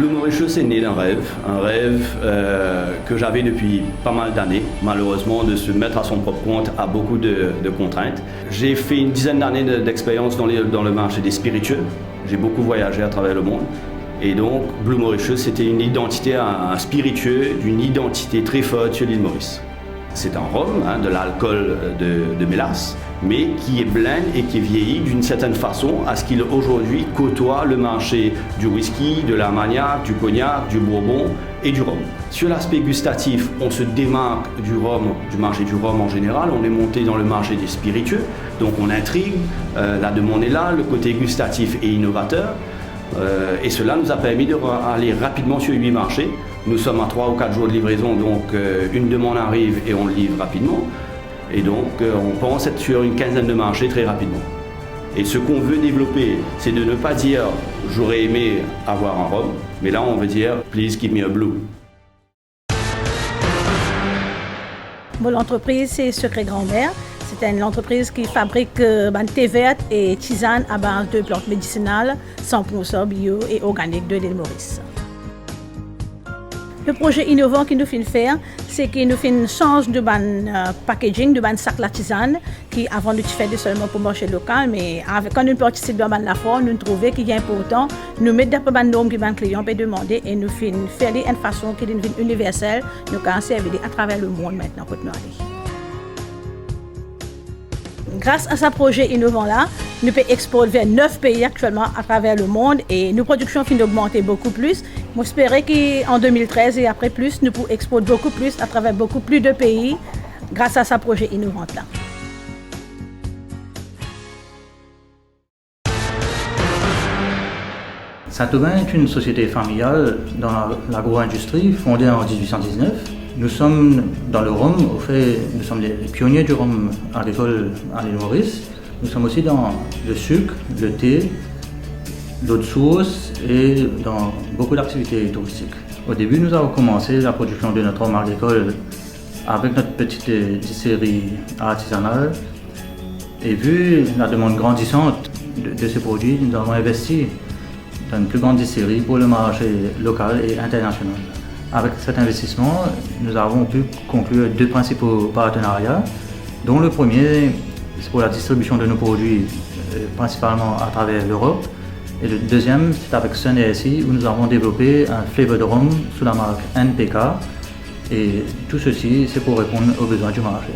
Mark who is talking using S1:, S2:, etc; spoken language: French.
S1: Blue Mauritius est né d'un rêve, que j'avais depuis pas mal d'années. Malheureusement, de se mettre à son propre compte a beaucoup de contraintes. J'ai fait une dizaine d'années d'expérience dans le marché des spiritueux. J'ai beaucoup voyagé à travers le monde. Et donc, Blue Mauritius, c'était une identité, un spiritueux d'une identité très forte sur l'île Maurice. C'est un rhum, de l'alcool de mélasse, mais qui est blend et qui est vieilli d'une certaine façon à ce qu'il aujourd'hui côtoie le marché du whisky, de l'armagnac, du cognac, du bourbon et du rhum. Sur l'aspect gustatif, on se démarque du rhum, du marché du rhum en général. On est monté dans le marché des spiritueux, donc on intrigue, la demande est là, le côté gustatif est innovateur. Et cela nous a permis d'aller rapidement sur 8 marchés. Nous sommes à 3 ou 4 jours de livraison, donc une demande arrive et on le livre rapidement. Et donc on pense être sur une quinzaine de marchés très rapidement. Et ce qu'on veut développer, c'est de ne pas dire « j'aurais aimé avoir un rhum », mais là on veut dire « please give me a blue ».
S2: Bon, l'entreprise, c'est Secret Grand-Mère. C'est une entreprise qui fabrique thé vert et tisane à base de plantes médicinales 100% bio et organiques de l'île Maurice. Le projet innovant qu'il nous fait faire, c'est qu'il nous fait une change de packaging, de sac la tisane, qui avant nous faisait seulement pour le marché local, mais quand nous participons dans la forme, nous trouvons qu'il est important, nous mettre des normes que les clients peuvent demander et nous faire une façon qui est universelle, nous pouvons servir à travers le monde maintenant. Grâce à ce projet innovant-là, nous pouvons exporter vers 9 pays actuellement à travers le monde et nos productions finissent d'augmenter beaucoup plus. J'espère qu'en 2013 et après plus, nous pouvons exporter beaucoup plus à travers beaucoup plus de pays grâce à ce projet innovant-là.
S3: Saint-Aubin est une société familiale dans l'agro-industrie fondée en 1819. Nous sommes dans le rhum, au fait, nous sommes les pionniers du rhum agricole à l'île Maurice. Nous sommes aussi dans le sucre, le thé, l'eau de source et dans beaucoup d'activités touristiques. Au début, nous avons commencé la production de notre rhum agricole avec notre petite distillerie artisanale. Et vu la demande grandissante de ces produits, nous avons investi dans une plus grande distillerie pour le marché local et international. Avec cet investissement, nous avons pu conclure 2 principaux partenariats, dont le premier, c'est pour la distribution de nos produits, principalement à travers l'Europe. Et le deuxième, c'est avec Sun ASI, où nous avons développé un flavor de rhum sous la marque NPK. Et tout ceci, c'est pour répondre aux besoins du marché.